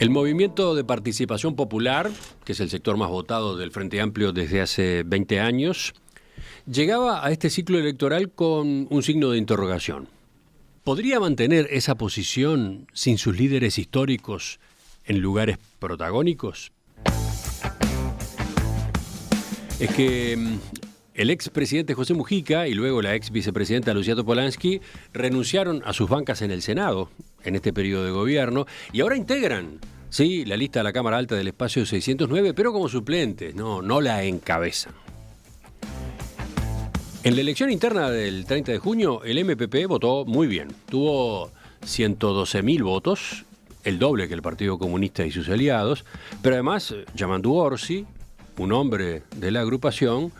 El movimiento de participación popular, que es el sector más votado del Frente Amplio desde hace 20 años, llegaba a este ciclo electoral con un signo de interrogación. ¿Podría mantener esa posición sin sus líderes históricos en lugares protagónicos? Es que el expresidente José Mujica y luego la ex vicepresidenta Lucía Topolansky renunciaron a sus bancas en el Senado en este periodo de gobierno y ahora integran, sí, la lista de la Cámara Alta del Espacio 609, pero como suplentes, no la encabezan. En la elección interna del 30 de junio, el MPP votó muy bien. Tuvo 112.000 votos, el doble que el Partido Comunista y sus aliados, pero además Yamandu Orsi, un hombre de la agrupación,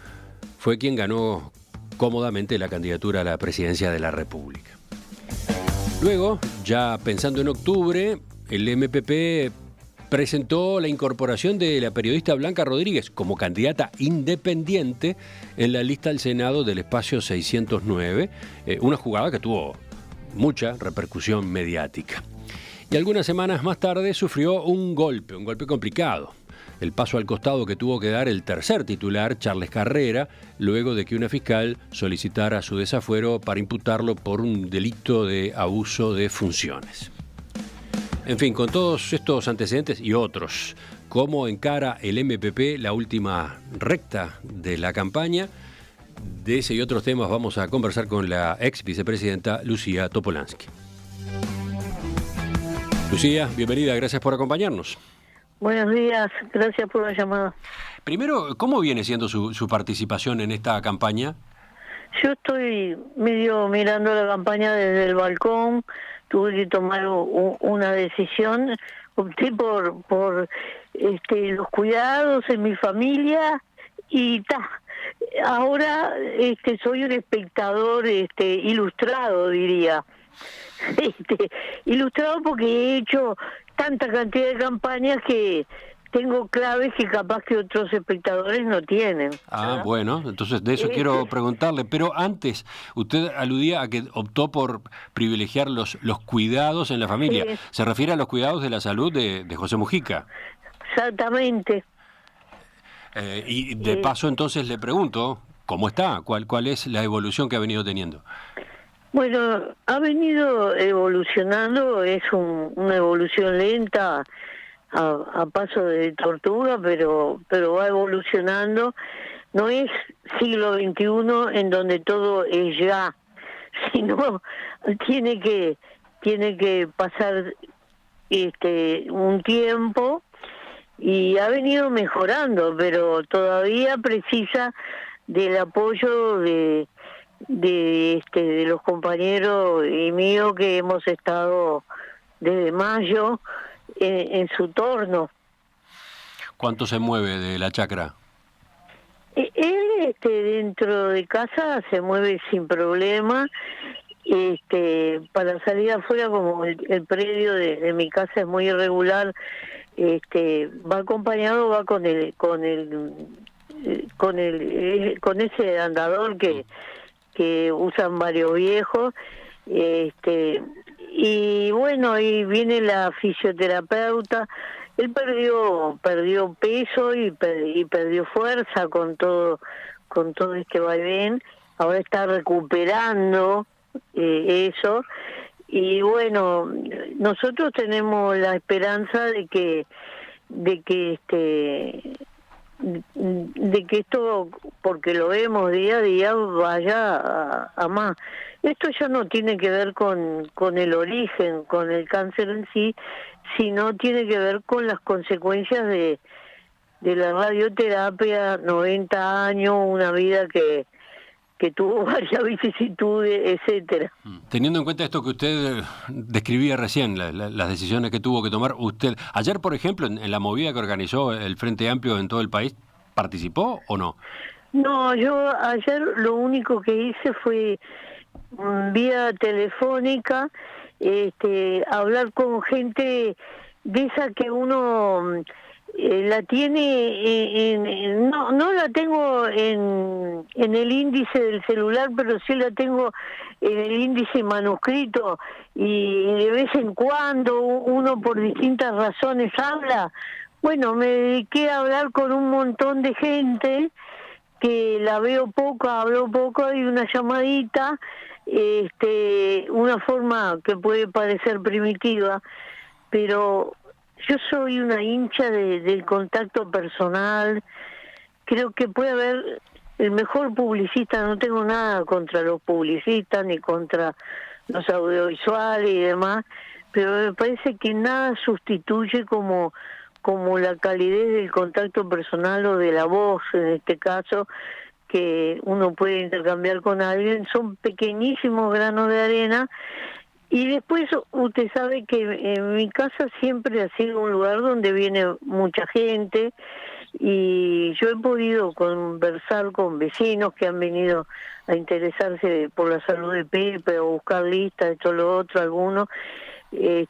fue quien ganó cómodamente la candidatura a la presidencia de la República. Luego, ya pensando en octubre, el MPP presentó la incorporación de la periodista Blanca Rodríguez como candidata independiente en la lista al Senado del Espacio 609, una jugada que tuvo mucha repercusión mediática. Y algunas semanas más tarde sufrió un golpe complicado. El paso al costado que tuvo que dar el tercer titular, Charles Carrera, luego de que una fiscal solicitara su desafuero para imputarlo por un delito de abuso de funciones. En fin, con todos estos antecedentes y otros, ¿cómo encara el MPP la última recta de la campaña? De ese y otros temas vamos a conversar con la ex vicepresidenta Lucía Topolansky. Lucía, bienvenida, gracias por acompañarnos. Buenos días, gracias por la llamada. Primero, ¿cómo viene siendo su participación en esta campaña? Yo estoy medio mirando la campaña desde el balcón, tuve que tomar una decisión, opté por los cuidados en mi familia y ahora soy un espectador ilustrado, diría. Ilustrado porque he hecho tanta cantidad de campañas que tengo claves que capaz que otros espectadores no tienen. Bueno, entonces de eso quiero preguntarle, pero antes usted aludía a que optó por privilegiar los cuidados en la familia. Sí. ¿Se refiere a los cuidados de la salud de José Mujica? Exactamente. Y de paso entonces le pregunto, ¿cómo está? ¿Cuál es la evolución que ha venido teniendo? Bueno, ha venido evolucionando, es una evolución lenta, a paso de tortuga, pero va evolucionando. No es siglo XXI en donde todo es ya, sino tiene que pasar un tiempo y ha venido mejorando, pero todavía precisa del apoyo de los compañeros y mío que hemos estado desde mayo en su torno. ¿Cuánto se mueve de la chacra? Él dentro de casa se mueve sin problema. Para salir afuera, como el predio de mi casa es muy irregular, va acompañado, va con ese andador que usan varios viejos, y bueno, y viene la fisioterapeuta. Él perdió peso y perdió fuerza con todo este vaivén. Ahora está recuperando eso, y bueno, nosotros tenemos la esperanza de que esto, porque lo vemos día a día, vaya a más. Esto ya no tiene que ver con el origen, con el cáncer en sí, sino tiene que ver con las consecuencias de la radioterapia, 90 años, una vida que tuvo varias vicisitudes, etcétera. Teniendo en cuenta esto que usted describía recién, las decisiones que tuvo que tomar usted, ayer, por ejemplo, en la movida que organizó el Frente Amplio en todo el país, ¿participó o no? No, yo ayer lo único que hice fue vía telefónica, hablar con gente de esa que uno La tiene, no la tengo en el índice del celular, pero sí la tengo en el índice manuscrito, y de vez en cuando uno por distintas razones habla. Bueno, me dediqué a hablar con un montón de gente que la veo poco, hablo poco, hay una llamadita, una forma que puede parecer primitiva, pero yo soy una hincha del contacto personal. Creo que puede haber el mejor publicista, no tengo nada contra los publicistas ni contra los audiovisuales y demás, pero me parece que nada sustituye como la calidez del contacto personal o de la voz, en este caso, que uno puede intercambiar con alguien. Son pequeñísimos granos de arena. Y después usted sabe que en mi casa siempre ha sido un lugar donde viene mucha gente, y yo he podido conversar con vecinos que han venido a interesarse por la salud de Pepe o buscar listas, esto, lo otro, algunos, y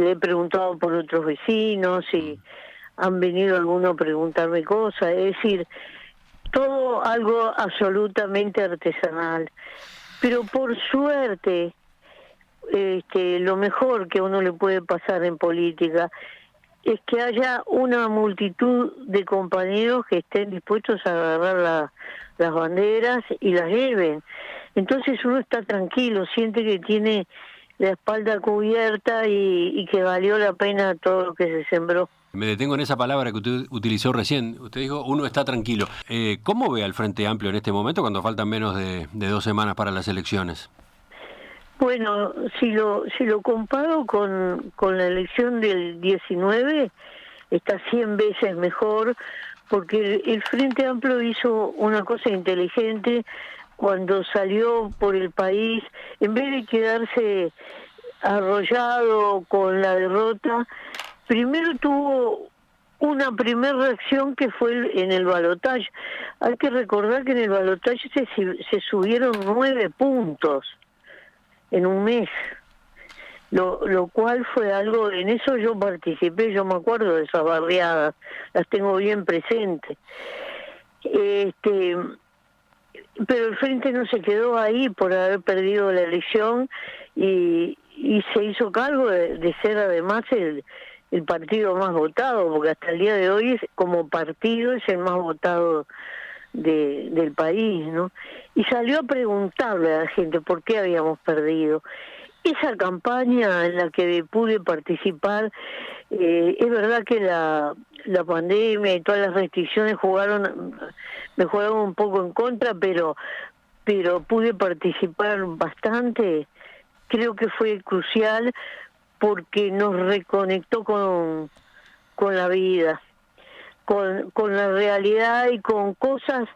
le he preguntado por otros vecinos y han venido algunos a preguntarme cosas, es decir, todo algo absolutamente artesanal. Pero por suerte, lo mejor que a uno le puede pasar en política es que haya una multitud de compañeros que estén dispuestos a agarrar las banderas y las lleven. Entonces uno está tranquilo, siente que tiene la espalda cubierta y que valió la pena todo lo que se sembró. Me detengo en esa palabra que usted utilizó recién. Usted dijo, uno está tranquilo. ¿Cómo ve al Frente Amplio en este momento cuando faltan menos de 2 semanas para las elecciones? Bueno, si lo comparo con la elección del 19, está 100 veces mejor, porque el Frente Amplio hizo una cosa inteligente cuando salió por el país. En vez de quedarse arrollado con la derrota, primero tuvo una primera reacción que fue en el balotaje. Hay que recordar que en el balotaje se subieron 9 puntos en un mes, lo cual fue algo, en eso yo participé, yo me acuerdo de esas barriadas, las tengo bien presentes. Pero el Frente no se quedó ahí por haber perdido la elección y se hizo cargo de ser además el partido más votado, porque hasta el día de hoy como partido es el más votado del país, ¿no? Y salió a preguntarle a la gente por qué habíamos perdido. Esa campaña en la que pude participar, es verdad que la pandemia y todas las restricciones me jugaron un poco en contra, pero pude participar bastante. Creo que fue crucial porque nos reconectó con la vida, con la realidad y con cosas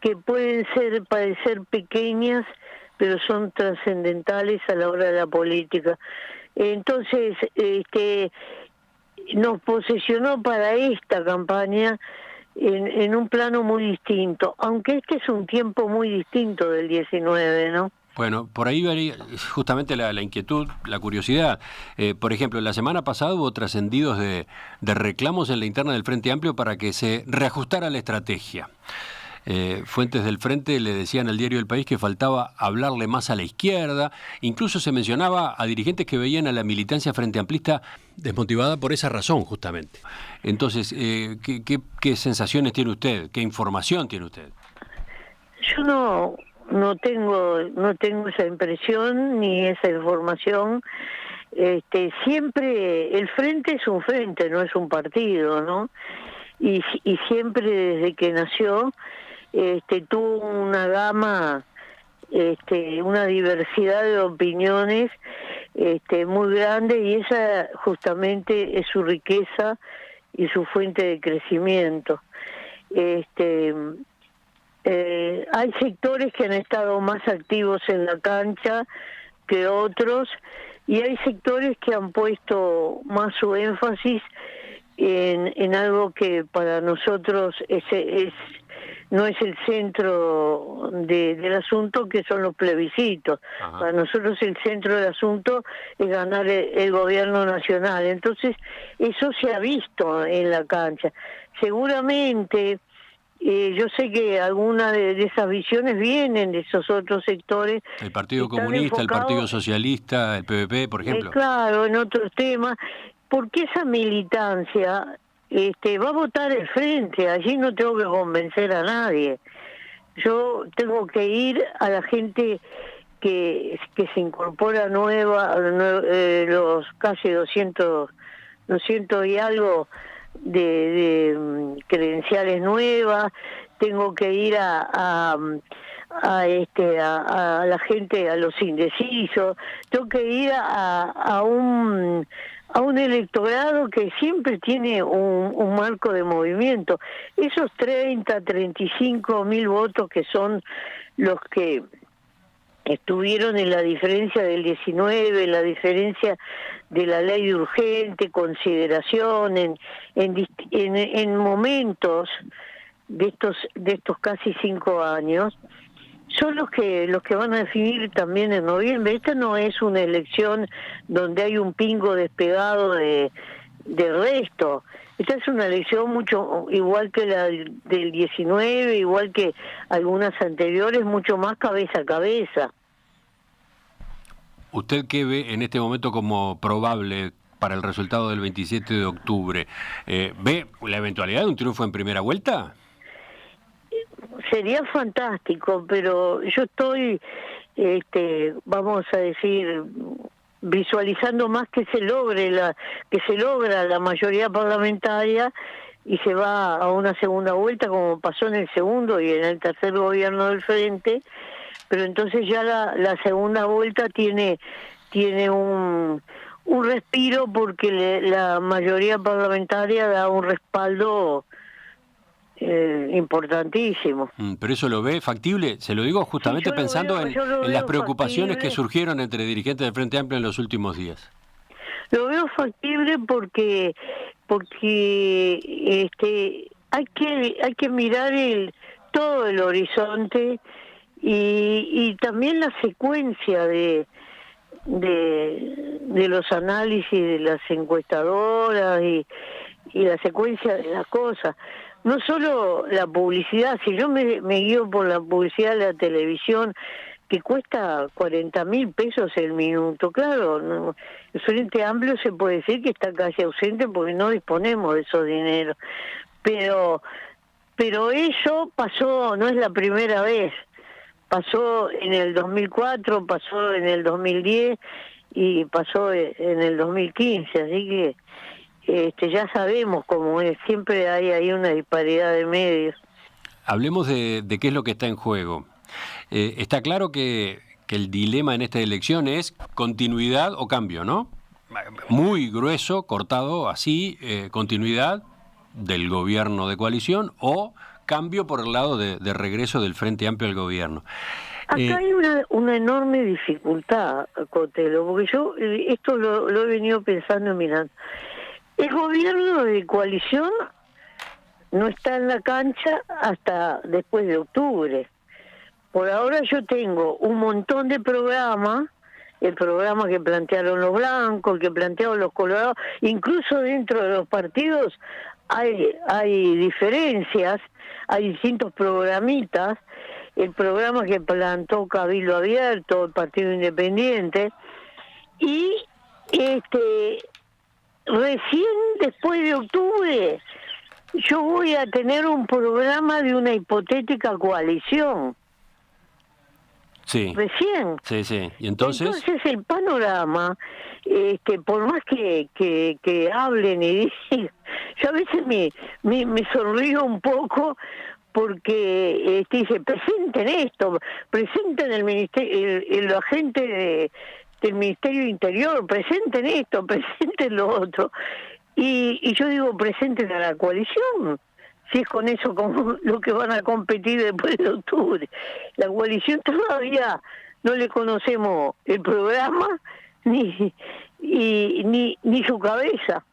que pueden parecer pequeñas, pero son trascendentales a la hora de la política. Entonces, nos posesionó para esta campaña en un plano muy distinto, aunque este es un tiempo muy distinto del 19, ¿no? Bueno, por ahí varía justamente la inquietud, la curiosidad. Por ejemplo, la semana pasada hubo trascendidos de reclamos en la interna del Frente Amplio para que se reajustara la estrategia. Fuentes del Frente le decían al diario El País que faltaba hablarle más a la izquierda. Incluso se mencionaba a dirigentes que veían a la militancia frente amplista desmotivada por esa razón, justamente. Entonces, ¿qué sensaciones tiene usted? ¿Qué información tiene usted? Yo no tengo esa impresión ni esa información. Siempre el Frente es un frente, no es un partido, ¿no? Y siempre desde que nació tuvo una gama, una diversidad de opiniones muy grande, y esa justamente es su riqueza y su fuente de crecimiento. Hay sectores que han estado más activos en la cancha que otros, y hay sectores que han puesto más su énfasis en algo que para nosotros es no es el centro del asunto, que son los plebiscitos. Ajá. Para nosotros el centro del asunto es ganar el gobierno nacional. Entonces, eso se ha visto en la cancha. Seguramente, yo sé que algunas de esas visiones vienen de esos otros sectores. El Partido Están Comunista, el Partido enfocados, Socialista, el PVP, por ejemplo. claro, en otros temas, porque esa militancia va a votar el frente. Allí no tengo que convencer a nadie. Yo tengo que ir a la gente que se incorpora nueva, los casi 200 y algo de credenciales nuevas. Tengo que ir a la gente, a los indecisos. Tengo que ir a un electorado que siempre tiene un marco de movimiento. Esos 35 mil votos que son los que estuvieron en la diferencia del 19, en la diferencia de la ley de urgente consideración, en momentos de estos casi 5 años, son los que van a definir también en noviembre. Esta no es una elección donde hay un pingo despegado de resto. Esta es una elección mucho igual que la del 19, igual que algunas anteriores, mucho más cabeza a cabeza. ¿Usted qué ve en este momento como probable para el resultado del 27 de octubre? ¿Ve la eventualidad de un triunfo en primera vuelta? Sería fantástico, pero yo estoy, vamos a decir, visualizando más que se logra la mayoría parlamentaria y se va a una segunda vuelta, como pasó en el segundo y en el tercer gobierno del Frente. Pero entonces ya la segunda vuelta tiene un respiro, porque la mayoría parlamentaria da un respaldo importantísimo. ¿Pero eso lo ve factible? Se lo digo justamente Sí, pensando en las preocupaciones factible. Que surgieron entre dirigentes del Frente Amplio en los últimos días. Lo veo factible porque hay que mirar todo el horizonte y también la secuencia de los análisis de las encuestadoras y la secuencia de las cosas. No solo la publicidad. Si yo me guío por la publicidad de la televisión, que cuesta 40.000 pesos el minuto, claro, no, el Frente Amplio se puede decir que está casi ausente porque no disponemos de esos dineros. Pero eso pasó, no es la primera vez. Pasó en el 2004, pasó en el 2010 y pasó en el 2015, así que ya sabemos cómo es. Siempre hay ahí una disparidad de medios. Hablemos de qué es lo que está en juego. Está claro que el dilema en esta elección es continuidad o cambio, ¿no? Muy grueso, cortado así, continuidad del gobierno de coalición o cambio por el lado de regreso del Frente Amplio al gobierno. Acá hay una enorme dificultad, Cotelo, porque yo esto lo he venido pensando, mirando. El gobierno de coalición no está en la cancha hasta después de octubre. Por ahora yo tengo un montón de programas, el programa que plantearon los blancos, el que plantearon los colorados, incluso dentro de los partidos hay diferencias, hay distintos programitas, el programa que plantó Cabildo Abierto, el Partido Independiente, y recién después de octubre yo voy a tener un programa de una hipotética coalición. Sí. Recién. Sí. ¿Y entonces el panorama, por más que hablen y digan, yo a veces me sonrío un poco porque dice, presenten esto, presenten el ministerio, el agente del Ministerio Interior, presenten esto, presenten lo otro. Y yo digo, presenten a la coalición, si es con eso como lo que van a competir después de octubre. La coalición todavía no le conocemos el programa ni su cabeza.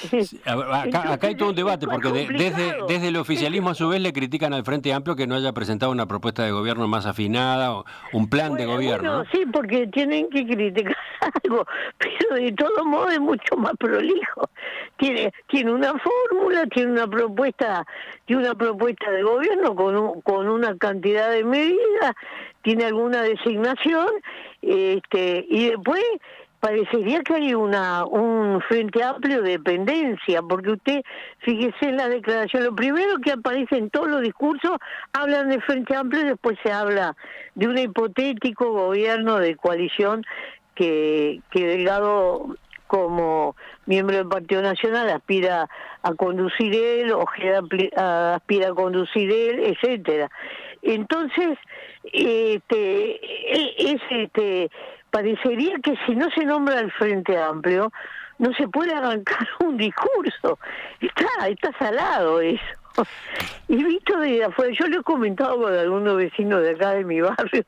Sí, acá hay todo un debate, porque desde el oficialismo a su vez le critican al Frente Amplio que no haya presentado una propuesta de gobierno más afinada, o un plan de gobierno, bueno, ¿no? sí, porque tienen que criticar algo, pero de todo modo es mucho más prolijo. Tiene una fórmula, tiene una propuesta de gobierno con una cantidad de medidas, tiene alguna designación, y después parecería que hay un Frente Amplio de dependencia, porque usted, fíjese en la declaración, lo primero que aparece en todos los discursos, hablan de Frente Amplio y después se habla de un hipotético gobierno de coalición que Delgado, como miembro del Partido Nacional, aspira a conducir él, Ojeda aspira a conducir él, etcétera. Entonces, parecería que si no se nombra el Frente Amplio, no se puede arrancar un discurso. Está salado eso. Y visto de afuera, yo lo he comentado con algunos vecinos de acá de mi barrio,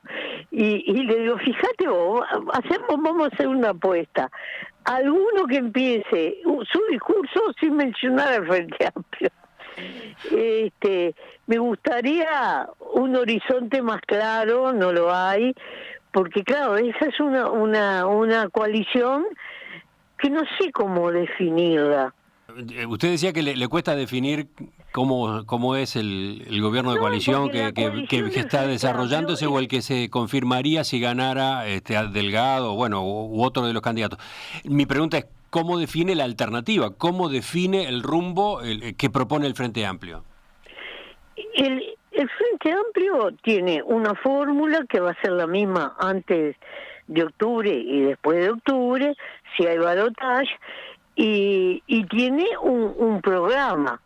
y le digo, fíjate vos, vamos a hacer una apuesta. Alguno que empiece su discurso sin mencionar al Frente Amplio. Me gustaría un horizonte más claro, no lo hay, porque claro, esa es una coalición que no sé cómo definirla. Usted decía que le cuesta definir cómo es el gobierno de coalición que está desarrollándose, o el que se confirmaría si ganara a Delgado, bueno, u otro de los candidatos. Mi pregunta es, ¿cómo define la alternativa? ¿Cómo define el rumbo que propone el Frente Amplio? El Frente Amplio tiene una fórmula que va a ser la misma antes de octubre y después de octubre, si hay balotaje, y tiene un programa.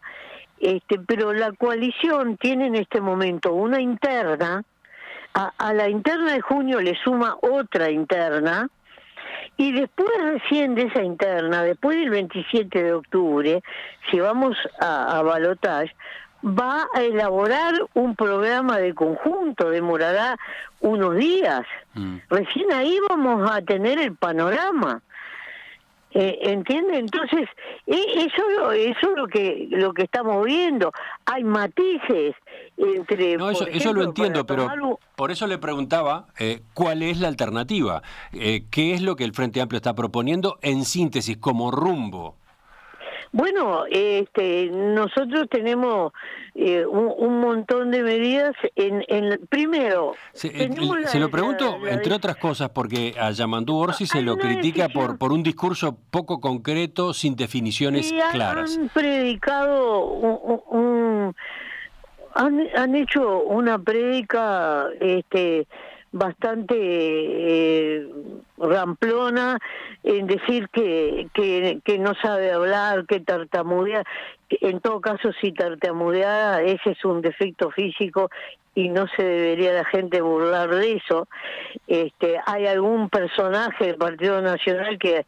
Pero la coalición tiene en este momento una interna, a la interna de junio le suma otra interna, y después recién de esa interna, después del 27 de octubre, si vamos a balotaje, va a elaborar un programa de conjunto, demorará unos días. Recién ahí vamos a tener el panorama. ¿Entiende? Entonces, eso es lo que estamos viendo. Hay matices entre... No, eso lo entiendo, pero por eso le preguntaba cuál es la alternativa, qué es lo que el Frente Amplio está proponiendo en síntesis, como rumbo. Bueno, nosotros tenemos un montón de medidas. Primero, se lo pregunto, entre otras cosas, porque a Yamandú Orsi se lo critica por un discurso poco concreto, sin definiciones claras. Han predicado han hecho una prédica bastante ramplona en decir que no sabe hablar, que tartamudea. En todo caso, si tartamudea, ese es un defecto físico y no se debería la gente burlar de eso. Hay algún personaje del Partido Nacional que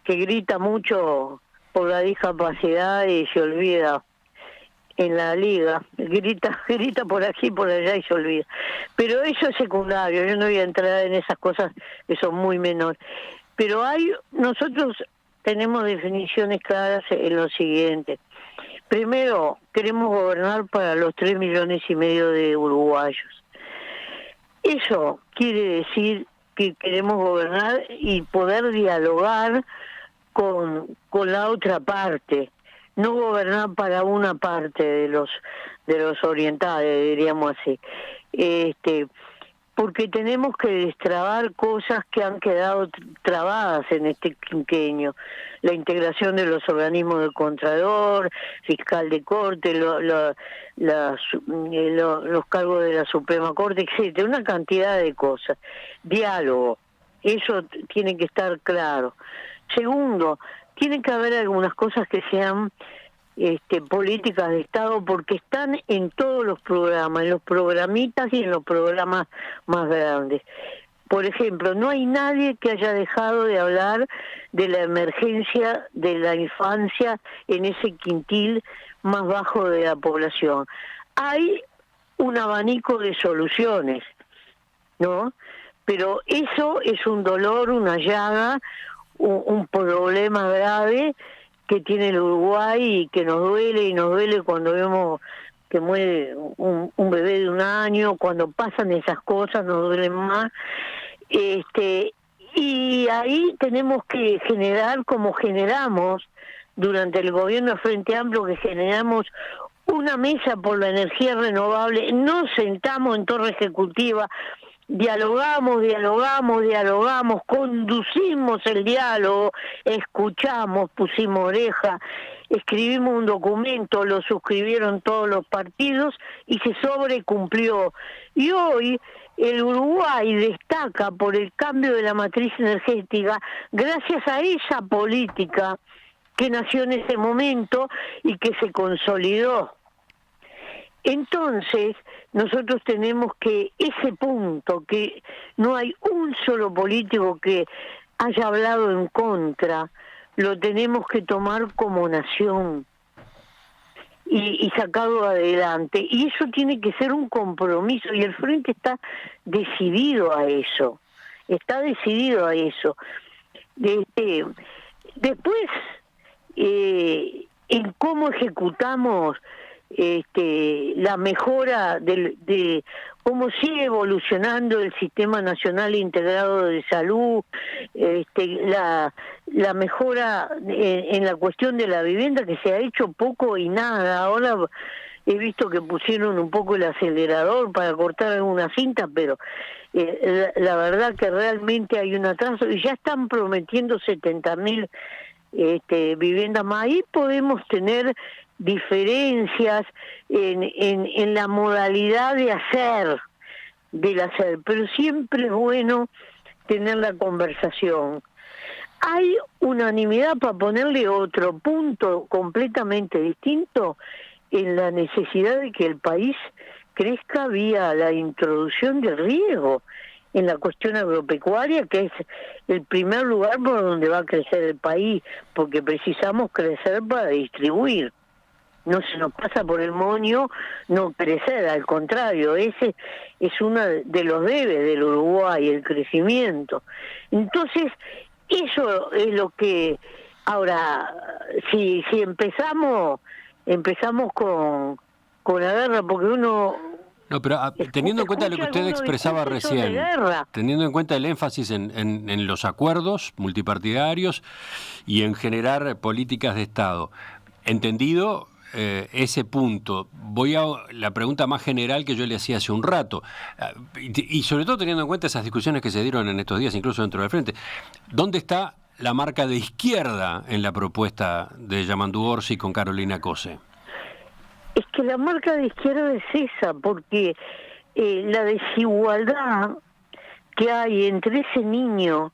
grita mucho por la discapacidad y se olvida en la liga, grita por aquí, por allá y se olvida. Pero eso es secundario, yo no voy a entrar en esas cosas que son muy menores. Pero nosotros tenemos definiciones claras en lo siguiente. Primero, queremos gobernar para los 3,5 millones de uruguayos. Eso quiere decir que queremos gobernar y poder dialogar con la otra parte, no gobernar para una parte de los orientales, diríamos así, porque tenemos que destrabar cosas que han quedado trabadas en este quinquenio: la integración de los organismos del Contralor, fiscal de corte, los cargos de la Suprema Corte, etcétera, una cantidad de cosas. Diálogo, eso tiene que estar claro. Segundo, tiene que haber algunas cosas que sean políticas de Estado, porque están en todos los programas, en los programitas y en los programas más grandes. Por ejemplo, no hay nadie que haya dejado de hablar de la emergencia de la infancia en ese quintil más bajo de la población. Hay un abanico de soluciones, ¿no? Pero eso es un dolor, una llaga, un problema grave que tiene el Uruguay y que nos duele cuando vemos que muere un bebé de 1 año, cuando pasan esas cosas nos duelen más. Y ahí tenemos que generar, como generamos durante el gobierno de Frente Amplio, que generamos una mesa por la energía renovable, nos sentamos en torre ejecutiva, dialogamos, conducimos el diálogo, escuchamos, pusimos oreja, escribimos un documento, lo suscribieron todos los partidos y se sobrecumplió. Y hoy el Uruguay destaca por el cambio de la matriz energética gracias a esa política que nació en ese momento y que se consolidó. Entonces, nosotros tenemos que ese punto, que no hay un solo político que haya hablado en contra, lo tenemos que tomar como nación y sacarlo adelante. Y eso tiene que ser un compromiso, y el Frente está decidido a eso, Después, en cómo ejecutamos la mejora de cómo sigue evolucionando el Sistema Nacional Integrado de Salud, la mejora en la cuestión de la vivienda, que se ha hecho poco y nada. Ahora he visto que pusieron un poco el acelerador para cortar algunas cintas, pero la verdad que realmente hay un atraso y ya están prometiendo 70.000 viviendas más. Ahí podemos tener diferencias en la modalidad del hacer, pero siempre es bueno tener la conversación. Hay unanimidad para ponerle otro punto completamente distinto en la necesidad de que el país crezca vía la introducción del riego en la cuestión agropecuaria, que es el primer lugar por donde va a crecer el país, porque precisamos crecer para distribuir. No se nos pasa por el moño no crecer, al contrario, ese es uno de los debes del Uruguay, el crecimiento. Entonces, eso es lo que... Ahora, si empezamos con la guerra, porque uno... No, pero teniendo en cuenta lo que usted expresaba recién, teniendo en cuenta el énfasis en los acuerdos multipartidarios y en generar políticas de Estado, entendido ese punto, voy a la pregunta más general que yo le hacía hace un rato, y sobre todo teniendo en cuenta esas discusiones que se dieron en estos días, incluso dentro del Frente, ¿dónde está la marca de izquierda en la propuesta de Yamandu Orsi con Carolina Cose? Es que la marca de izquierda es esa, porque la desigualdad que hay entre ese niño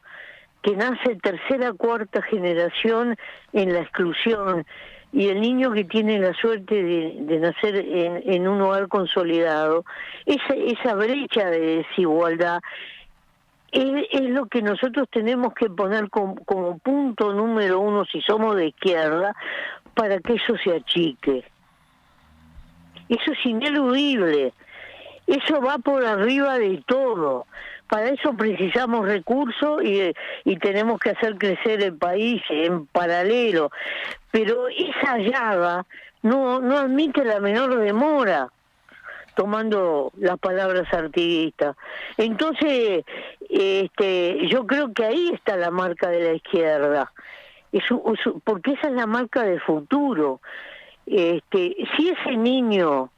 que nace tercera, cuarta generación en la exclusión y el niño que tiene la suerte de nacer en un hogar consolidado, esa brecha de desigualdad es lo que nosotros tenemos que poner como punto número uno, si somos de izquierda, para que eso se achique. Eso es ineludible, eso va por arriba de todo. Para eso precisamos recursos y tenemos que hacer crecer el país en paralelo. Pero esa llaga no admite la menor demora, tomando las palabras artiguistas. Entonces, yo creo que ahí está la marca de la izquierda, porque esa es la marca del futuro. Si ese niño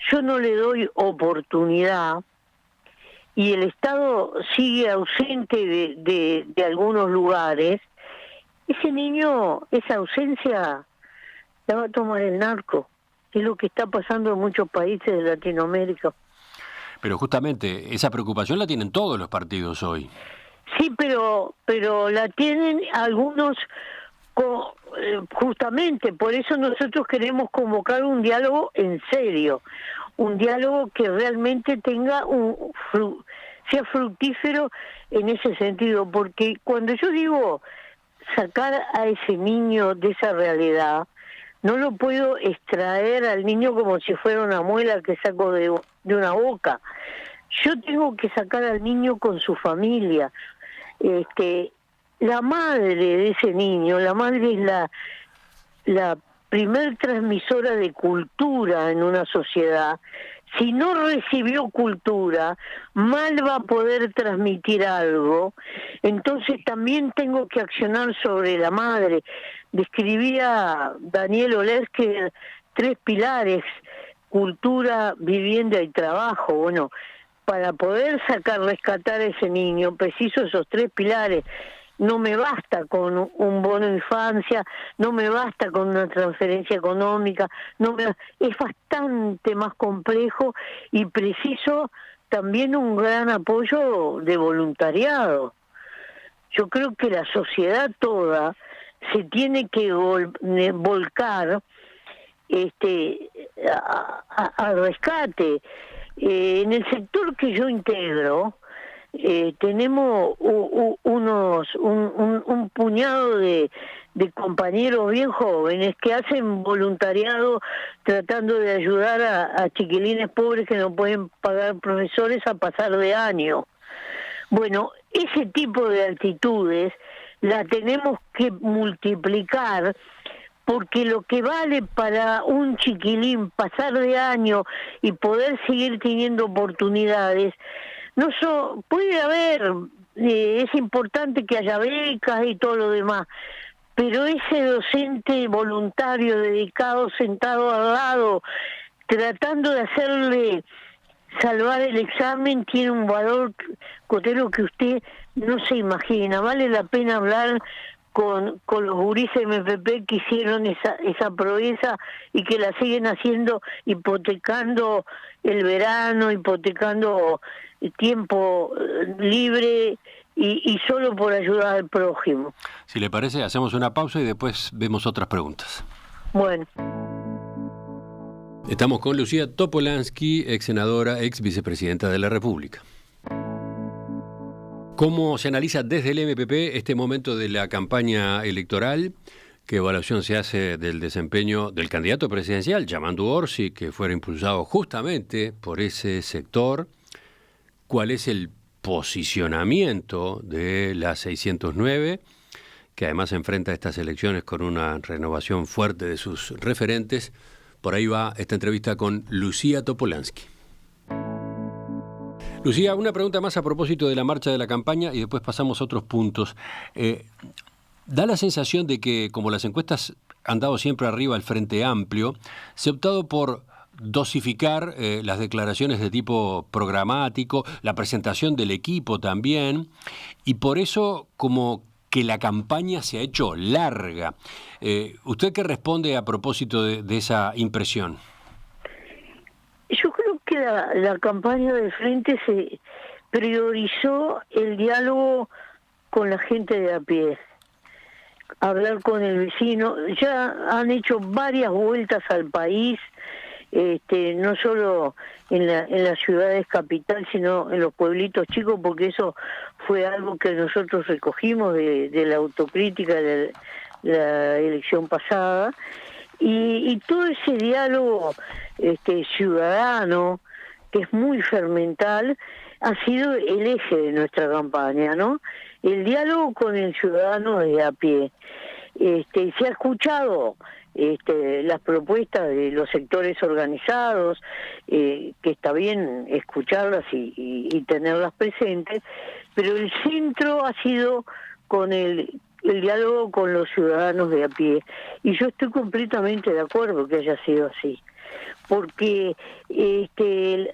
yo no le doy oportunidad y el Estado sigue ausente de algunos lugares, ese niño, esa ausencia la va a tomar el narco. Es lo que está pasando en muchos países de Latinoamérica. Pero justamente esa preocupación la tienen todos los partidos hoy. Sí, pero la tienen algunos... Justamente por eso nosotros queremos convocar un diálogo en serio, un diálogo que realmente sea fructífero en ese sentido, porque cuando yo digo sacar a ese niño de esa realidad, no lo puedo extraer al niño como si fuera una muela que saco de una boca. Yo tengo que sacar al niño con su familia. La madre de ese niño, la madre la primer transmisora de cultura en una sociedad. Si no recibió cultura, mal va a poder transmitir algo. Entonces también tengo que accionar sobre la madre. Describía Daniel Olesker 3 pilares: cultura, vivienda y trabajo. Bueno, para poder rescatar a ese niño, preciso esos 3 pilares. No me basta con un bono infancia, no me basta con una transferencia económica, es bastante más complejo y preciso también un gran apoyo de voluntariado. Yo creo que la sociedad toda se tiene que volcar al rescate. En el sector que yo integro, tenemos un puñado de compañeros bien jóvenes que hacen voluntariado tratando de ayudar a chiquilines pobres que no pueden pagar profesores a pasar de año. Bueno, ese tipo de actitudes la tenemos que multiplicar, porque lo que vale para un chiquilín pasar de año y poder seguir teniendo oportunidades, puede haber, es importante que haya becas y todo lo demás, pero ese docente voluntario, dedicado, sentado al lado, tratando de hacerle salvar el examen, tiene un valor, Cotero, que usted no se imagina. Vale la pena hablar con los gurises MPP que hicieron esa proeza y que la siguen haciendo, hipotecando el verano, hipotecando el tiempo libre y solo por ayudar al prójimo. Si le parece, hacemos una pausa y después vemos otras preguntas. Bueno. Estamos con Lucía Topolansky, ex senadora, ex vicepresidenta de la República. ¿Cómo se analiza desde el MPP este momento de la campaña electoral? ¿Qué evaluación se hace del desempeño del candidato presidencial, Yamandu Orsi, que fuera impulsado justamente por ese sector? ¿Cuál es el posicionamiento de la 609, que además enfrenta estas elecciones con una renovación fuerte de sus referentes? Por ahí va esta entrevista con Lucía Topolansky. Lucía, una pregunta más a propósito de la marcha de la campaña y después pasamos a otros puntos. Da la sensación de que, como las encuestas han dado siempre arriba al Frente Amplio, se ha optado por dosificar las declaraciones de tipo programático, la presentación del equipo también, y por eso como que la campaña se ha hecho larga. ¿Usted qué responde a propósito de esa impresión? Yo creo que la campaña del Frente se priorizó el diálogo con la gente de a pie, hablar con el vecino. Ya han hecho varias vueltas al país, no solo en las ciudades capital, sino en los pueblitos chicos, porque eso fue algo que nosotros recogimos de la autocrítica de la elección pasada. Y todo ese diálogo ciudadano, que es muy fermental, ha sido el eje de nuestra campaña, ¿no? El diálogo con el ciudadano de a pie. Se ha escuchado las propuestas de los sectores organizados, que está bien escucharlas y tenerlas presentes, pero el centro ha sido con el diálogo con los ciudadanos de a pie. Y yo estoy completamente de acuerdo que haya sido así. Porque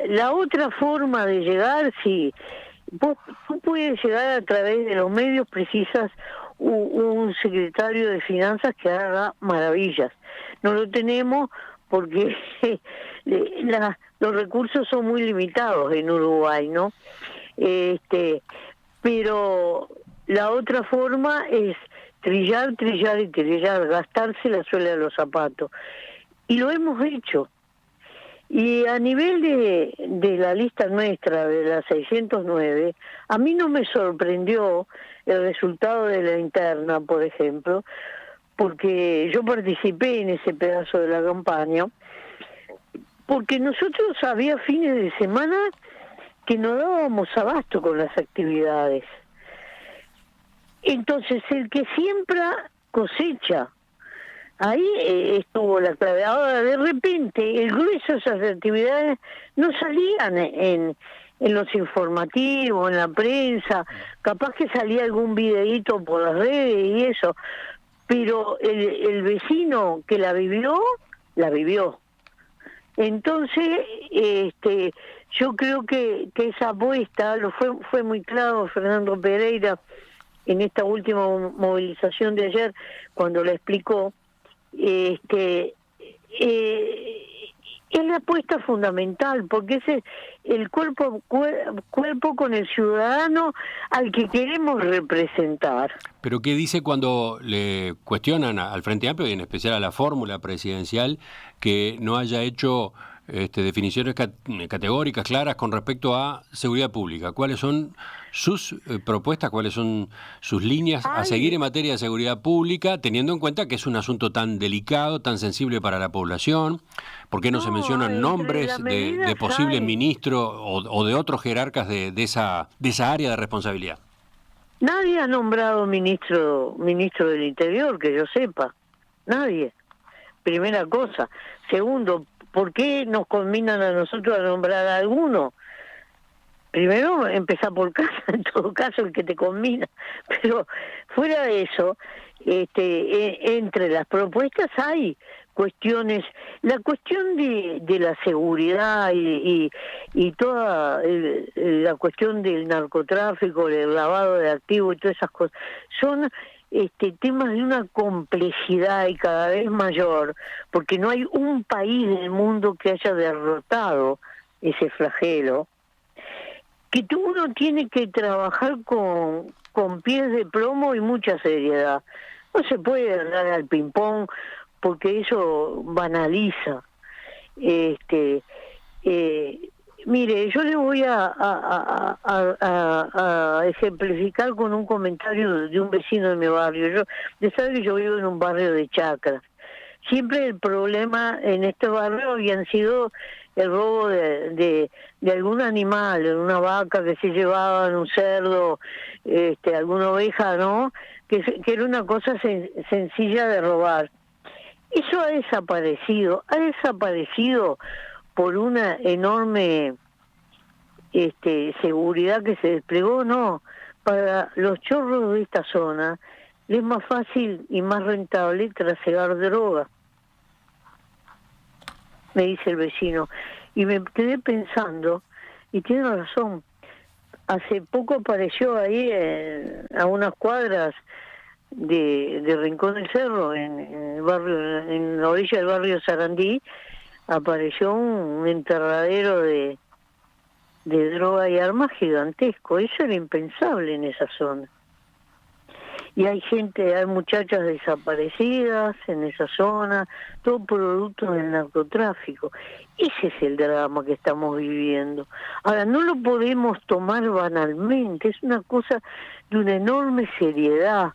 la otra forma de llegar, si vos puedes llegar a través de los medios, precisas un secretario de Finanzas que haga maravillas. No lo tenemos porque los recursos son muy limitados en Uruguay, ¿no? Pero la otra forma es trillar, gastarse la suela de los zapatos. Y lo hemos hecho. Y a nivel de la lista nuestra, de la 609, a mí no me sorprendió el resultado de la interna, por ejemplo, porque yo participé en ese pedazo de la campaña, porque nosotros había fines de semana que no dábamos abasto con las actividades. Entonces, el que siembra cosecha. Ahí estuvo la clave. Ahora, de repente, el grueso de esas actividades no salían en los informativos, en la prensa, capaz que salía algún videíto por las redes y eso, pero el vecino que la vivió. Entonces, yo creo que esa apuesta fue muy claro Fernando Pereira en esta última movilización de ayer, cuando la explicó. Es la apuesta fundamental, porque es el cuerpo con el ciudadano al que queremos representar. Pero ¿qué dice cuando le cuestionan al Frente Amplio y en especial a la fórmula presidencial que no haya hecho definiciones categóricas, claras con respecto a seguridad pública? ¿Cuáles son sus propuestas, cuáles son sus líneas a seguir en materia de seguridad pública, teniendo en cuenta que es un asunto tan delicado, tan sensible para la población? ¿Por qué no se mencionan nombres de posibles ministros o de otros jerarcas de esa área de responsabilidad? Nadie ha nombrado ministro del Interior, que yo sepa. Nadie. Primera cosa. Segundo, ¿por qué nos conminan a nosotros a nombrar a alguno? Primero, empezar por casa, en todo caso, el que te conmina. Pero fuera de eso, entre las propuestas hay cuestiones. La cuestión de la seguridad y toda la cuestión del narcotráfico, el lavado de activos y todas esas cosas, son temas de una complejidad y cada vez mayor, porque no hay un país del mundo que haya derrotado ese flagelo, que uno tiene que trabajar con pies de plomo y mucha seriedad. No se puede dar al ping-pong porque eso banaliza. Mire, yo le voy a ejemplificar con un comentario de un vecino de mi barrio. Ya sabe que yo vivo en un barrio de chacras. Siempre el problema en este barrio habían sido el robo de algún animal, una vaca que se llevaban, un cerdo, alguna oveja, ¿no? Que era una cosa sencilla de robar. Eso ha desaparecido por una enorme seguridad que se desplegó. No, para los chorros de esta zona es más fácil y más rentable trasegar droga, me dice el vecino. Y me quedé pensando, y tiene razón. Hace poco apareció ahí a unas cuadras de Rincón del Cerro, en el barrio, en la orilla del barrio Sarandí, apareció un enterradero de droga y armas gigantesco. Eso era impensable en esa zona. Y hay muchachas desaparecidas en esa zona, todo producto del narcotráfico. Ese es el drama que estamos viviendo. Ahora, no lo podemos tomar banalmente, es una cosa de una enorme seriedad.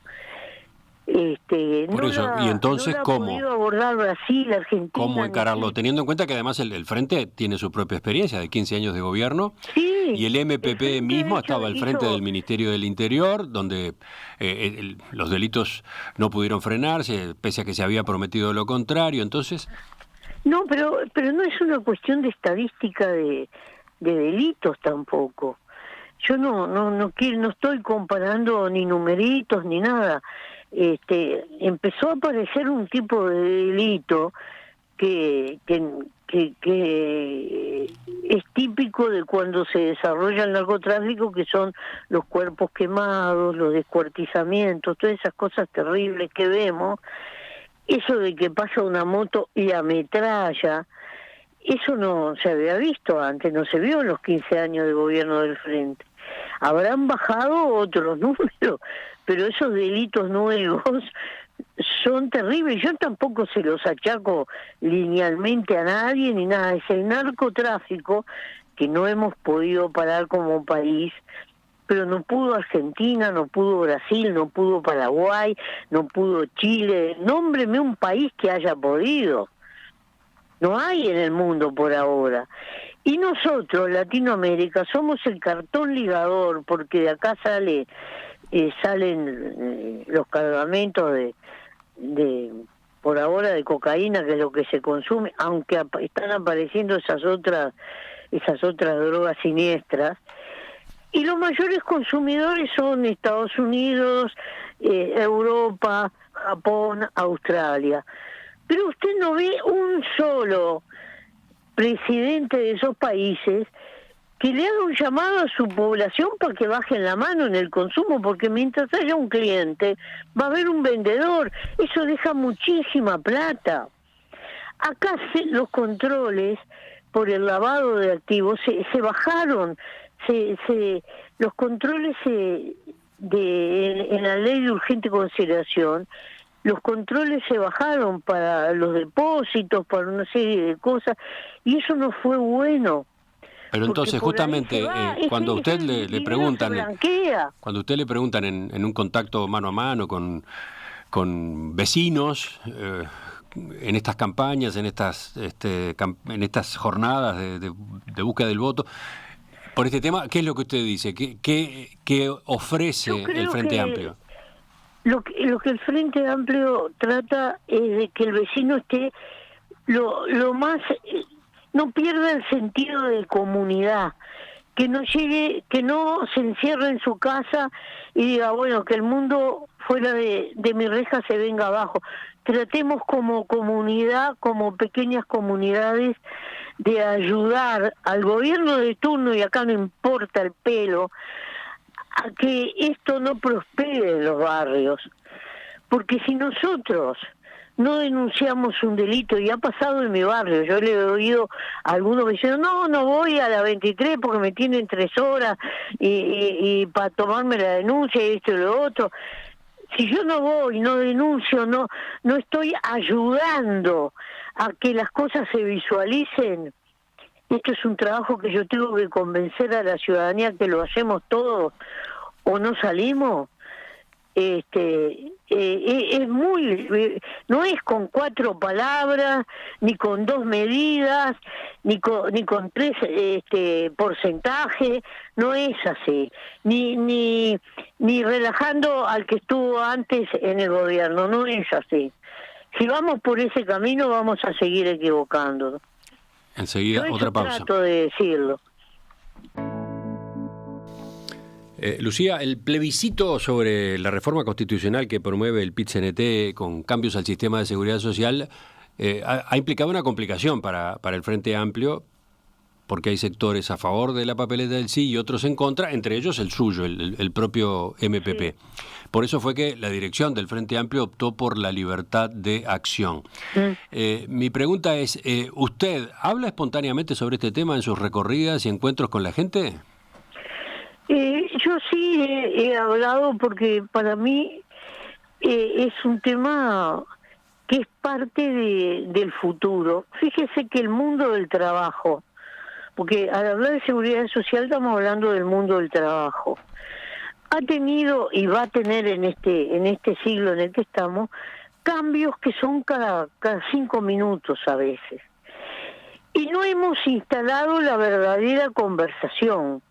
Por eso, y entonces, ¿cómo? Podido abordar Brasil, Argentina. ¿Cómo encararlo? Teniendo en cuenta que además el Frente tiene su propia experiencia de 15 años de gobierno, sí, y el MPP mismo estaba al frente del Ministerio del Interior, donde los delitos no pudieron frenarse, pese a que se había prometido lo contrario. Entonces... No, pero no es una cuestión de estadística de delitos tampoco. Yo no estoy comparando ni numeritos ni nada. Empezó a aparecer un tipo de delito que es típico de cuando se desarrolla el narcotráfico, que son los cuerpos quemados, los descuartizamientos, todas esas cosas terribles que vemos. Eso de que pasa una moto y ametralla, eso no se había visto antes, no se vio en los 15 años de gobierno del Frente. Habrán bajado otros números, pero esos delitos nuevos son terribles. Yo tampoco se los achaco linealmente a nadie ni nada. Es el narcotráfico que no hemos podido parar como país, pero no pudo Argentina, no pudo Brasil, no pudo Paraguay, no pudo Chile. Nómbreme un país que haya podido. No hay en el mundo por ahora. Y nosotros, Latinoamérica, somos el cartón ligador, porque de acá salen los cargamentos por ahora de cocaína, que es lo que se consume, aunque están apareciendo esas otras drogas siniestras. Y los mayores consumidores son Estados Unidos, Europa, Japón, Australia. Pero usted no ve un solo presidente de esos países que le haga un llamado a su población para que bajen la mano en el consumo, porque mientras haya un cliente, va a haber un vendedor. Eso deja muchísima plata. Acá los controles por el lavado de activos se bajaron. Los controles en la ley de urgente consideración, los controles se bajaron para los depósitos, para una serie de cosas, y eso no fue bueno. Pero entonces, justamente, cuando a usted le preguntan, cuando usted le preguntan en un contacto mano a mano con vecinos, en estas campañas, en estas jornadas de búsqueda del voto, por este tema, ¿qué es lo que usted dice? ¿Qué ofrece el Frente Amplio? Lo que el Frente Amplio trata es de que el vecino esté lo más... no pierda el sentido de comunidad, que no se encierre en su casa y diga, bueno, que el mundo fuera de mi reja se venga abajo. Tratemos como comunidad, como pequeñas comunidades, de ayudar al gobierno de turno, y acá no importa el pelo, a que esto no prospere en los barrios. Porque si nosotros no denunciamos un delito, y ha pasado en mi barrio, yo le he oído a algunos vecinos, no voy a la 23 porque me tienen 3 horas y para tomarme la denuncia y esto y lo otro. Si yo no voy, no denuncio, no estoy ayudando a que las cosas se visualicen. Esto es un trabajo que yo tengo que convencer a la ciudadanía que lo hacemos todos o no salimos. Es muy, no es con 4 palabras, ni con 2 medidas, ni con 3 porcentajes, no es así, ni relajando al que estuvo antes en el gobierno, no es así. Si vamos por ese camino vamos a seguir equivocándonos. Enseguida, otra pausa. Trato de decirlo. Lucía, el plebiscito sobre la reforma constitucional que promueve el PIT-CNT con cambios al sistema de seguridad social ha implicado una complicación para el Frente Amplio, porque hay sectores a favor de la papeleta del sí y otros en contra, entre ellos el suyo, el propio MPP. Sí. Por eso fue que la dirección del Frente Amplio optó por la libertad de acción. Mi pregunta es, ¿usted habla espontáneamente sobre este tema en sus recorridas y encuentros con la gente? Yo sí he hablado porque para mí es un tema que es parte del futuro. Fíjese que el mundo del trabajo, porque al hablar de seguridad social estamos hablando del mundo del trabajo, ha tenido y va a tener en este siglo en el que estamos cambios que son cada 5 minutos a veces. Y no hemos instalado la verdadera conversación.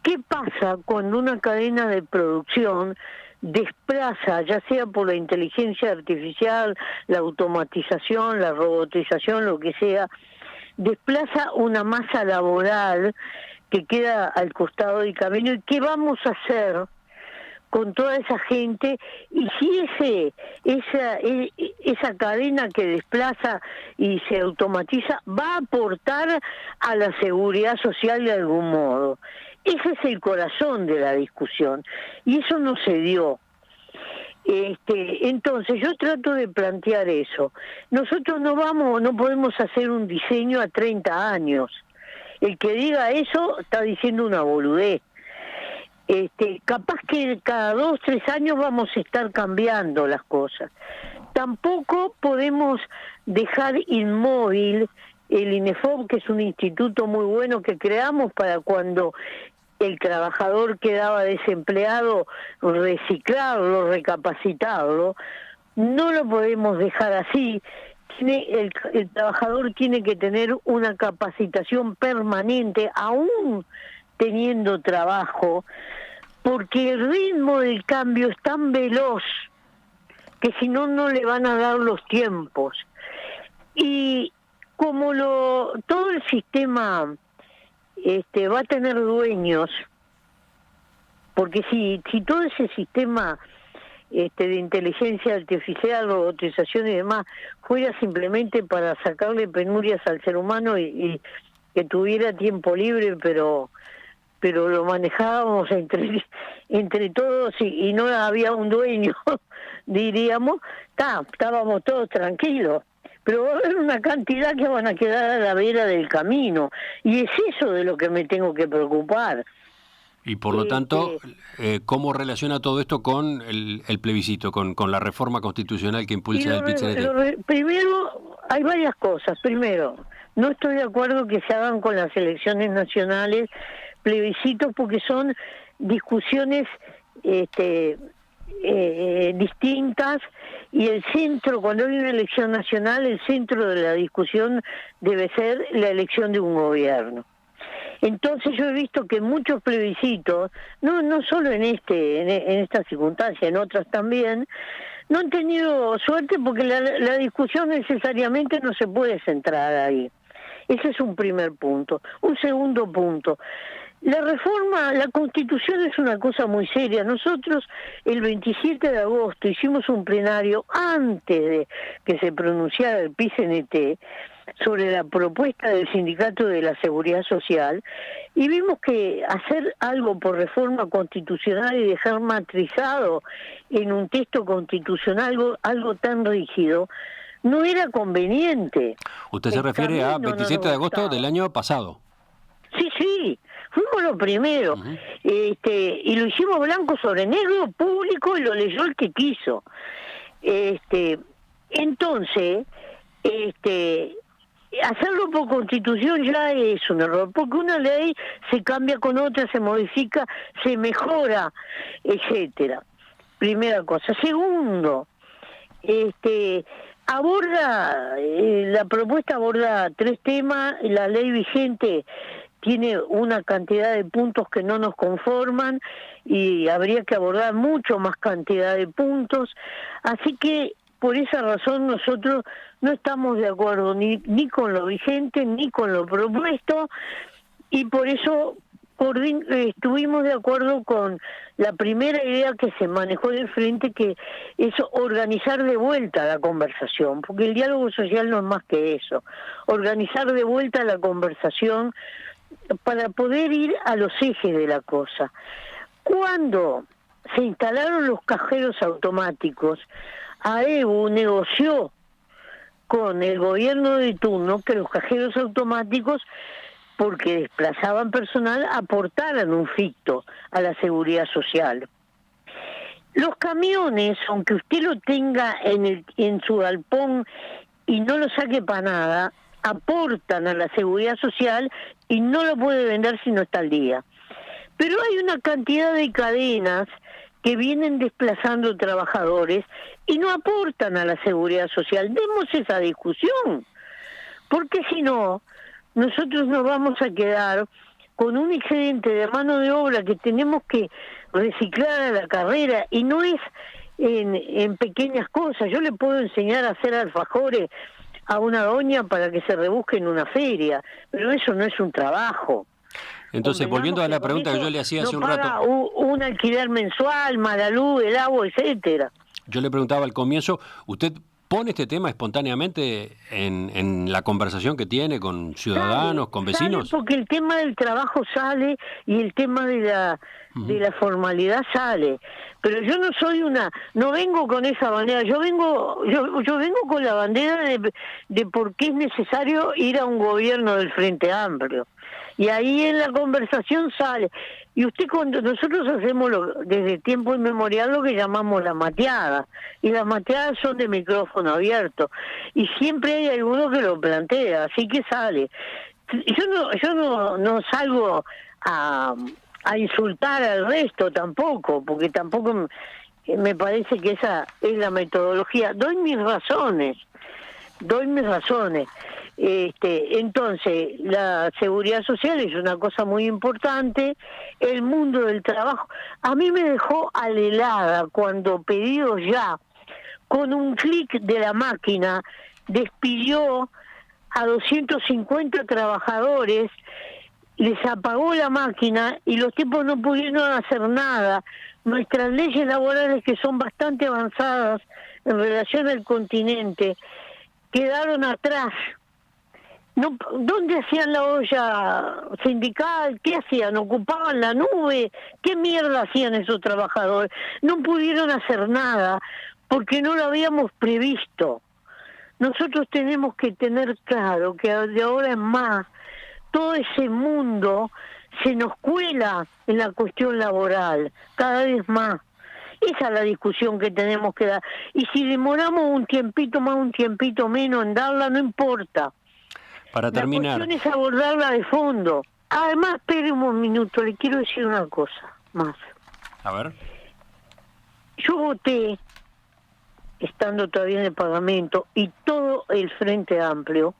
¿Qué pasa cuando una cadena de producción desplaza, ya sea por la inteligencia artificial, la automatización, la robotización, lo que sea, desplaza una masa laboral que queda al costado del camino? ¿Y qué vamos a hacer con toda esa gente? Y si esa cadena que desplaza y se automatiza va a aportar a la seguridad social de algún modo. Ese es el corazón de la discusión, y eso no se dio. Entonces yo trato de plantear eso. Nosotros no podemos hacer un diseño a 30 años. El que diga eso está diciendo una boludez. Capaz que cada 2, 3 años vamos a estar cambiando las cosas. Tampoco podemos dejar inmóvil el INEFOP, que es un instituto muy bueno que creamos para cuando el trabajador quedaba desempleado, reciclarlo, recapacitarlo. No lo podemos dejar así. El trabajador tiene que tener una capacitación permanente, aún teniendo trabajo, porque el ritmo del cambio es tan veloz que si no, no le van a dar los tiempos. Y como todo el sistema va a tener dueños, porque si todo ese sistema de inteligencia artificial, robotización y demás fuera simplemente para sacarle penurias al ser humano y que tuviera tiempo libre, pero lo manejábamos entre todos y no había un dueño, diríamos, estábamos todos tranquilos. Pero va a haber una cantidad que van a quedar a la vera del camino, y es eso de lo que me tengo que preocupar. Y por lo tanto, ¿cómo relaciona todo esto con el plebiscito, con la reforma constitucional que impulsa el PIT-CNT? Primero, hay varias cosas. Primero, no estoy de acuerdo que se hagan con las elecciones nacionales plebiscitos, porque son discusiones distintas, y el centro, cuando hay una elección nacional, el centro de la discusión debe ser la elección de un gobierno. Entonces yo he visto que muchos plebiscitos, no solo en esta circunstancia, en otras también, no han tenido suerte, porque la discusión necesariamente no se puede centrar ahí. Ese es un primer punto. Un segundo punto: la reforma, la Constitución es una cosa muy seria. Nosotros el 27 de agosto hicimos un plenario antes de que se pronunciara el PIT-CNT sobre la propuesta del Sindicato de la Seguridad Social, y vimos que hacer algo por reforma constitucional y dejar matrizado en un texto constitucional algo tan rígido no era conveniente. Usted se refiere a 27 de agosto del año pasado. Sí, fuimos los primeros. Uh-huh. Y lo hicimos blanco sobre negro, público, y lo leyó el que quiso. Entonces, hacerlo por Constitución ya es un error, porque una ley se cambia con otra, se modifica, se mejora, etcétera. Primera cosa. Segundo, la propuesta aborda 3 temas. La ley vigente tiene una cantidad de puntos que no nos conforman, y habría que abordar mucho más cantidad de puntos. Así que por esa razón nosotros no estamos de acuerdo ni con lo vigente ni con lo propuesto, y por eso estuvimos de acuerdo con la primera idea que se manejó del frente, que es organizar de vuelta la conversación, porque el diálogo social no es más que eso, organizar de vuelta la conversación para poder ir a los ejes de la cosa. Cuando se instalaron los cajeros automáticos, AEBU negoció con el gobierno de turno que los cajeros automáticos, porque desplazaban personal, aportaran un ficto a la seguridad social. Los camiones, aunque usted lo tenga en su galpón y no lo saque para nada, aportan a la seguridad social y no lo puede vender si no está al día. Pero hay una cantidad de cadenas que vienen desplazando trabajadores y no aportan a la seguridad social. Demos esa discusión, porque si no, nosotros nos vamos a quedar con un excedente de mano de obra que tenemos que reciclar a la carrera, y no es en pequeñas cosas. Yo le puedo enseñar a hacer alfajores a una doña para que se rebusque en una feria, pero eso no es un trabajo. Entonces, volviendo a la pregunta que yo le hacía hace un rato, un alquiler mensual, más la luz, el agua, etcétera. Yo le preguntaba al comienzo, ¿usted pone este tema espontáneamente en la conversación que tiene con ciudadanos, con vecinos? Sale, porque el tema del trabajo sale y el tema de la formalidad sale. Pero yo no soy no vengo con esa bandera, yo vengo con la bandera de por qué es necesario ir a un gobierno del Frente Amplio. Y ahí en la conversación sale. Y cuando nosotros hacemos desde tiempo inmemorial lo que llamamos la mateada, y las mateadas son de micrófono abierto, y siempre hay alguno que lo plantea, así que sale. Yo no salgo a insultar al resto tampoco, porque tampoco me parece que esa es la metodología. Doy mis razones. Entonces, la seguridad social es una cosa muy importante. El mundo del trabajo a mí me dejó alelada cuando Pedidos Ya con un clic de la máquina despidió a 250 trabajadores, les apagó la máquina y los tipos no pudieron hacer nada. Nuestras leyes laborales, que son bastante avanzadas en relación al continente, quedaron atrás. No, ¿dónde hacían la olla sindical? ¿Qué hacían? ¿Ocupaban la nube? ¿Qué mierda hacían esos trabajadores? No pudieron hacer nada porque no lo habíamos previsto. Nosotros tenemos que tener claro que de ahora en más todo ese mundo se nos cuela en la cuestión laboral, cada vez más. Esa es la discusión que tenemos que dar. Y si demoramos un tiempito más, un tiempito menos en darla, no importa. Para terminar. La cuestión es abordarla de fondo. Además, espere un minuto, le quiero decir una cosa más. A ver. Yo voté, estando todavía en el Parlamento, y todo el Frente Amplio,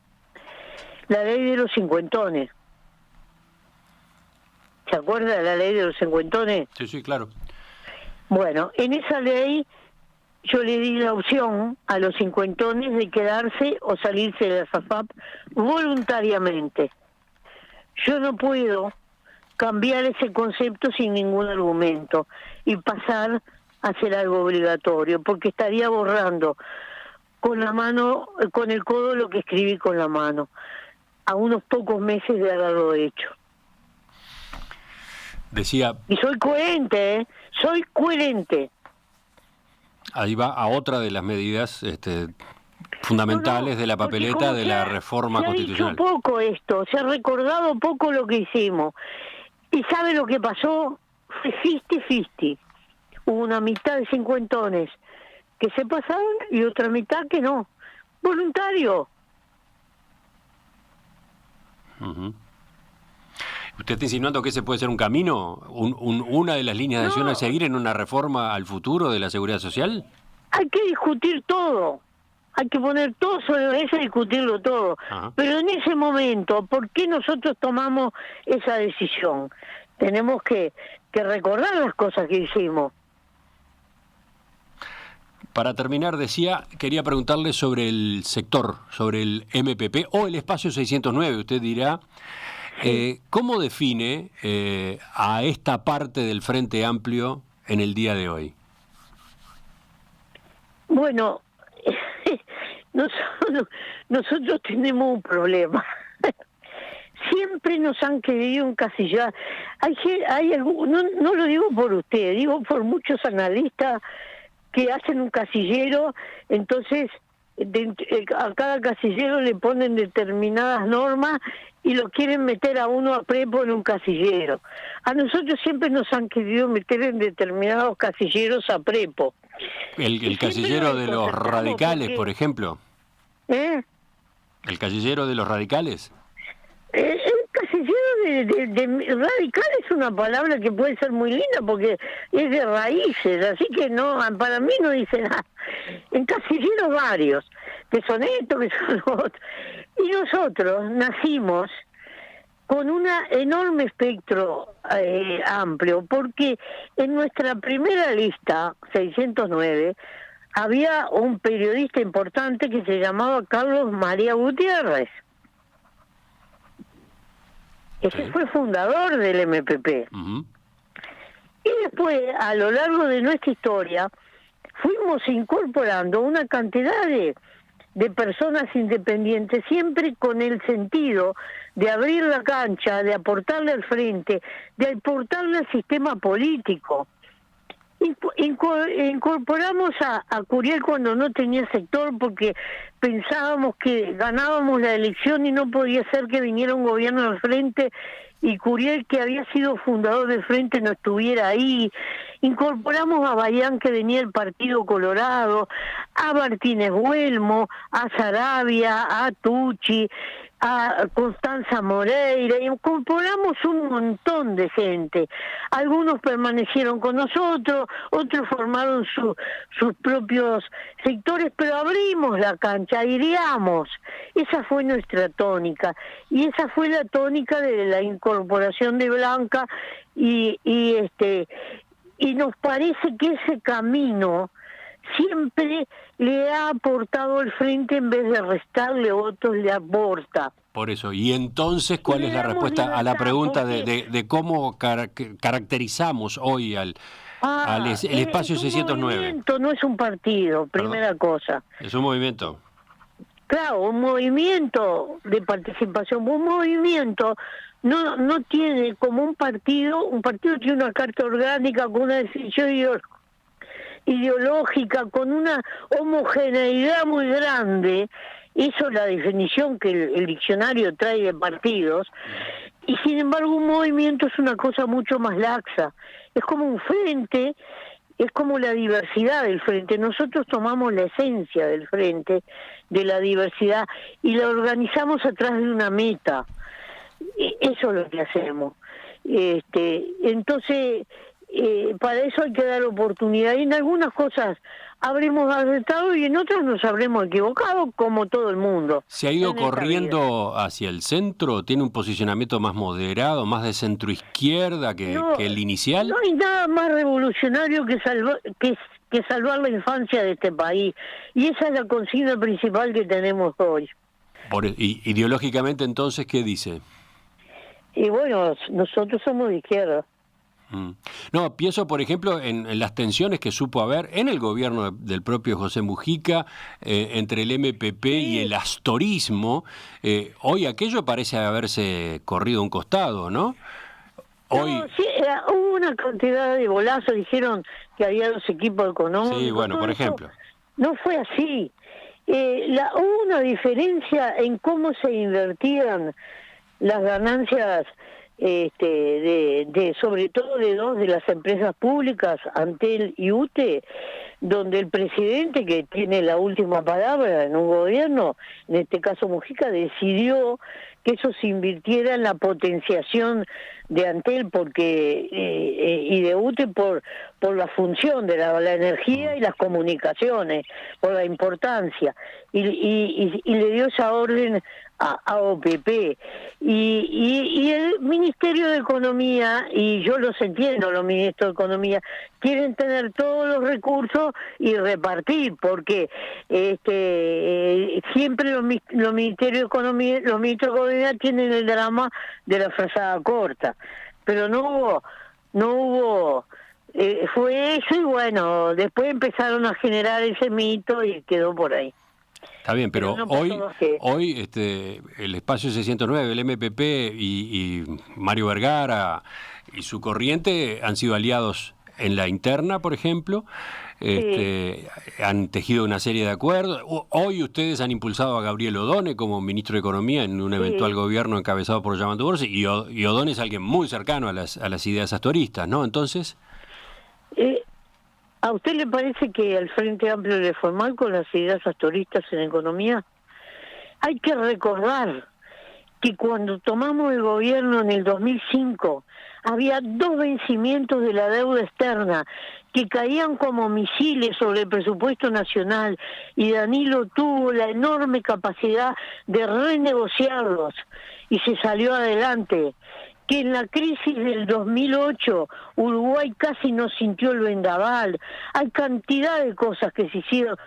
la ley de los cincuentones. ¿Se acuerda de la ley de los cincuentones? Sí, claro. Bueno, en esa ley yo le di la opción a los cincuentones de quedarse o salirse de la SAFAP voluntariamente. Yo no puedo cambiar ese concepto sin ningún argumento y pasar a hacer algo obligatorio, porque estaría borrando con la mano, con el codo, lo que escribí con la mano, a unos pocos meses de haberlo hecho. Decía... Y soy coherente, soy coherente. Ahí va a otra de las medidas fundamentales de la papeleta de la reforma constitucional. Se ha dicho poco esto, se ha recordado poco lo que hicimos. ¿Y sabe lo que pasó? Fue 50-50. Hubo una mitad de cincuentones que se pasaron y otra mitad que no. Voluntario. Uh-huh. ¿Usted está insinuando que ese puede ser un camino? ¿Una de las líneas de acción a seguir en una reforma al futuro de la seguridad social? Hay que discutir todo. Hay que poner todo sobre la mesa y discutirlo todo. Ajá. Pero en ese momento, ¿por qué nosotros tomamos esa decisión? Tenemos que recordar las cosas que hicimos. Para terminar, quería preguntarle sobre el sector, sobre el MPP o el espacio 609, usted dirá. ¿Cómo define a esta parte del Frente Amplio en el día de hoy? Bueno, nosotros tenemos un problema. Siempre nos han querido encasillar. No lo digo por usted, digo por muchos analistas que hacen un casillero, entonces a cada casillero le ponen determinadas normas y lo quieren meter a uno a prepo en un casillero. A nosotros siempre nos han querido meter en determinados casilleros a prepo. El casillero de los radicales, por ejemplo. ¿El casillero de los radicales? El casillero de radical es una palabra que puede ser muy linda porque es de raíces, así que no, para mí no dice nada. En casilleros varios, que son estos, que son otros. Y nosotros nacimos con un enorme espectro amplio, porque en nuestra primera lista, 609, había un periodista importante que se llamaba Carlos María Gutiérrez. Ese fue fundador del MPP. Uh-huh. Y después, a lo largo de nuestra historia, fuimos incorporando una cantidad de personas independientes, siempre con el sentido de abrir la cancha, de aportarle al frente, de aportarle al sistema político. Incorporamos a Curiel cuando no tenía sector porque pensábamos que ganábamos la elección y no podía ser que viniera un gobierno al frente y Curiel, que había sido fundador del frente, no estuviera ahí. Incorporamos a Bayán, que venía del Partido Colorado, a Martínez Huelmo, a Sarabia, a Tucci, a Constanza Moreira, incorporamos un montón de gente. Algunos permanecieron con nosotros, otros formaron sus propios sectores, pero abrimos la cancha, aireamos. Esa fue nuestra tónica, y esa fue la tónica de la incorporación de Blanca, y nos parece que ese camino siempre le ha aportado al frente en vez de restarle votos, le aporta. Por eso, y entonces, ¿cuál es la respuesta a la pregunta de cómo caracterizamos hoy al el espacio es un 609? movimiento, no es un partido, primera cosa. Es un movimiento. Claro, un movimiento de participación, un movimiento no tiene como un partido tiene una carta orgánica con una decisión ideológica, con una homogeneidad muy grande. Eso es la definición que el diccionario trae de partidos, y sin embargo un movimiento es una cosa mucho más laxa, es como un frente, es como la diversidad del frente. Nosotros tomamos la esencia del frente, de la diversidad, y la organizamos atrás de una meta. Eso es lo que hacemos. Entonces, para eso hay que dar oportunidad, y en algunas cosas habremos acertado y en otras nos habremos equivocado, como todo el mundo. ¿Se ha ido corriendo hacia el centro? ¿Tiene un posicionamiento más moderado, más de centro-izquierda que el inicial? No hay nada más revolucionario que salvar la infancia de este país, y esa es la consigna principal que tenemos hoy. Ideológicamente, entonces, ¿qué dice? Y bueno, nosotros somos de izquierda. No, pienso, por ejemplo, en las tensiones que supo haber en el gobierno del propio José Mujica entre el MPP y el astorismo. Hoy aquello parece haberse corrido a un costado, ¿no? Hoy... No, sí, hubo una cantidad de bolazos, dijeron que había 2 equipos económicos. Sí, bueno, por ejemplo. No fue así. Hubo una diferencia en cómo se invertían las ganancias, sobre todo de 2 de las empresas públicas, Antel y UTE, donde el presidente, que tiene la última palabra en un gobierno, en este caso Mujica, decidió que eso se invirtiera en la potenciación de Antel y de UTE por la función de la energía y las comunicaciones, por la importancia, y le dio esa orden a OPP, y el Ministerio de Economía, y yo los entiendo, los ministros de Economía quieren tener todos los recursos y repartir, porque siempre los ministerios de Economía, los ministros de Economía tienen el drama de la frazada corta, pero no hubo fue eso, y bueno, después empezaron a generar ese mito y quedó por ahí. Está bien, pero no hoy el espacio 609, el MPP y Mario Vergara y su corriente han sido aliados en la interna, por ejemplo. Han tejido una serie de acuerdos. Hoy ustedes han impulsado a Gabriel Odone como ministro de Economía en un eventual gobierno encabezado por Yamandu Orsi, y Odone es alguien muy cercano a las ideas astoristas, ¿no? Entonces... ¿A usted le parece que al Frente Amplio le fue mal con las ideas astoristas en economía? Hay que recordar que cuando tomamos el gobierno en el 2005, había 2 vencimientos de la deuda externa que caían como misiles sobre el presupuesto nacional, y Danilo tuvo la enorme capacidad de renegociarlos y se salió adelante. Que en la crisis del 2008 Uruguay casi no sintió el vendaval. Hay cantidad de cosas que se hicieron.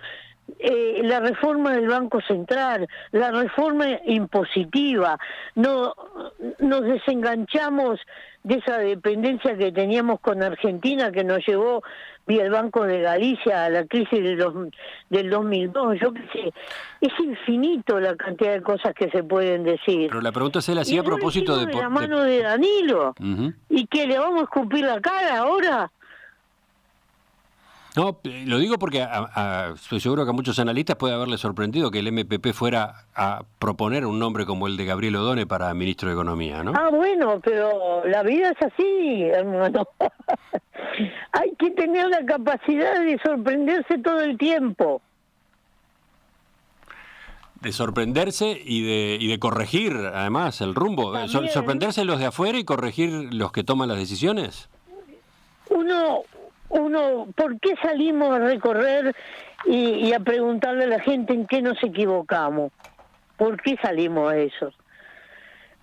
La reforma del Banco Central, la reforma impositiva, nos desenganchamos de esa dependencia que teníamos con Argentina, que nos llevó vía el Banco de Galicia a la crisis del 2002. Yo qué sé, es infinito la cantidad de cosas que se pueden decir. Pero la pregunta se la hacía a propósito de la mano de Danilo. ¿Y qué, le vamos a escupir la cara ahora? No, lo digo porque estoy seguro que a muchos analistas puede haberles sorprendido que el MPP fuera a proponer un nombre como el de Gabriel Odone para ministro de Economía, ¿no? Bueno, pero la vida es así, hermano. Hay que tener la capacidad de sorprenderse todo el tiempo. De sorprenderse y de corregir, además, el rumbo. ¿Sorprenderse los de afuera y corregir los que toman las decisiones? ¿Por qué salimos a recorrer y a preguntarle a la gente en qué nos equivocamos? ¿Por qué salimos a eso?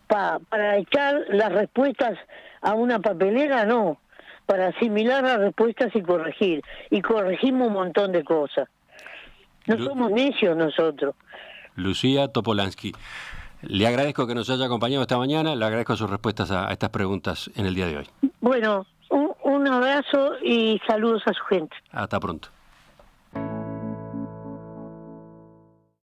¿Para echar las respuestas a una papelera? No. para asimilar las respuestas y corregir. Y corregimos un montón de cosas. No somos necios nosotros. Lucía Topolansky, le agradezco que nos haya acompañado esta mañana, le agradezco sus respuestas a estas preguntas en el día de hoy. Bueno, un abrazo y saludos a su gente. Hasta pronto.